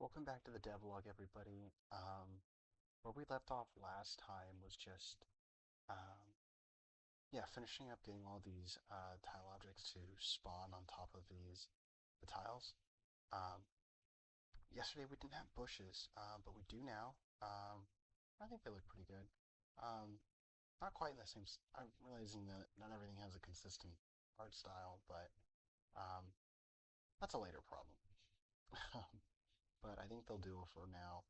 Welcome back to the devlog, everybody. Where we left off last time was just, um, yeah, finishing up getting all these tile objects to spawn on top of the tiles. Um, Yesterday we didn't have bushes, but we do now. I think they look pretty good. Um, Not quite in the same. I'm realizing that not everything has a consistent art style, but um, that's a later problem. But I think they'll do for now.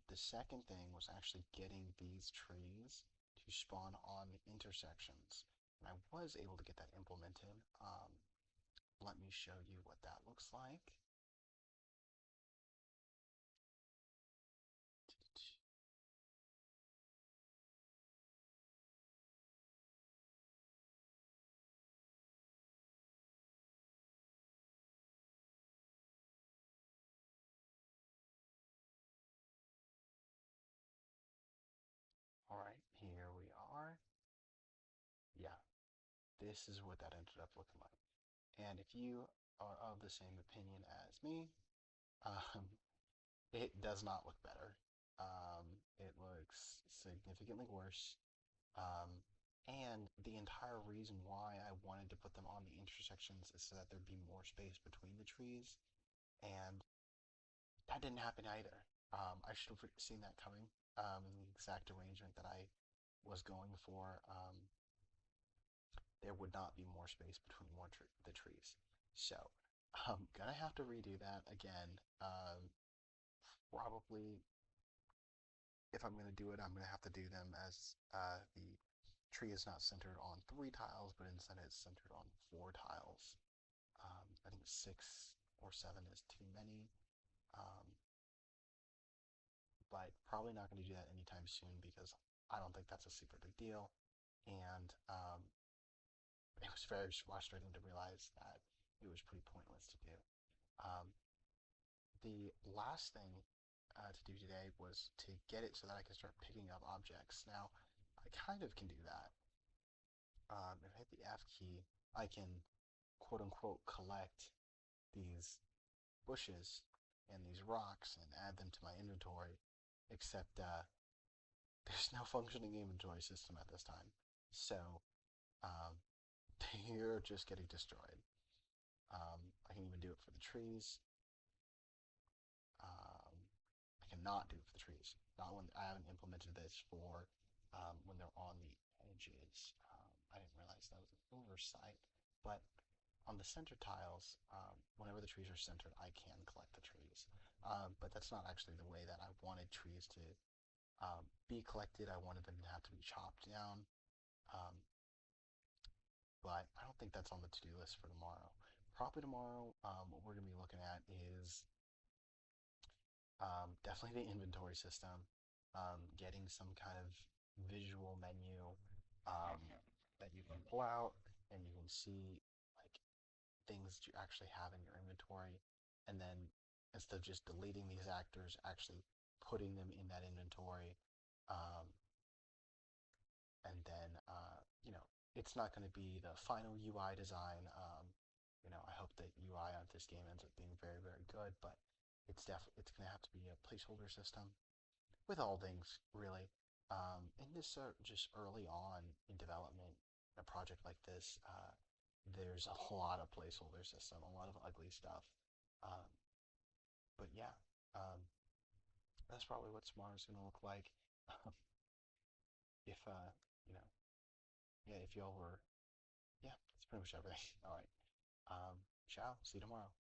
The second thing was actually getting these trees to spawn on the intersections. And I was able to get that implemented. Let me show you what that looks like. All right, here we are. Yeah, this is what that ended up looking like. And if you are of the same opinion as me, um, it does not look better. It looks significantly worse. Um, and the entire reason why I wanted to put them on the intersections is so that there'd be more space between the trees, and that didn't happen either. I should have seen that coming. In the exact arrangement that I was going for, there would not be more space between the trees. So I'm gonna have to redo that again. Probably, if I'm gonna do it, I'm gonna have to do them as the tree is not centered on three tiles, but instead it's centered on four tiles. I think six or seven is too many, um, but probably not going to do that anytime soon because I don't think that's a super big deal. And it was very frustrating to realize that it was pretty pointless to do. Um, the last thing to do today was to get it so that I can start picking up objects. Now, I kind of can do that. If I hit the F key, I can quote unquote collect these bushes and these rocks and add them to my inventory, except there's no functioning inventory system at this time. So um, they're just getting destroyed. I can even do it for the trees. Um, I cannot do it for the trees. Not when I haven't implemented this for when they're on the edges. I didn't realize that was an oversight. But on the center tiles, whenever the trees are centered, I can collect the trees. But that's not actually the way that I wanted trees to be collected. I wanted them to have to be chopped down. Um, but I don't think that's on the to-do list for tomorrow. Probably tomorrow, what we're going to be looking at is definitely the inventory system, getting some kind of visual menu um, that you can pull out and you can see like things that you actually have in your inventory, and then instead of just deleting these actors, actually putting them in that inventory, um, and then it's not going to be the final UI design. I hope that UI on this game ends up being very very good, but it's going to have to be a placeholder system with all things really. And this just early on in development, a project like this, there's a lot of placeholder system, a lot of ugly stuff. Um, but yeah, um, that's probably what tomorrow's gonna look like. If you know, yeah, if y'all were, yeah, that's pretty much everything. All right, ciao. See you tomorrow.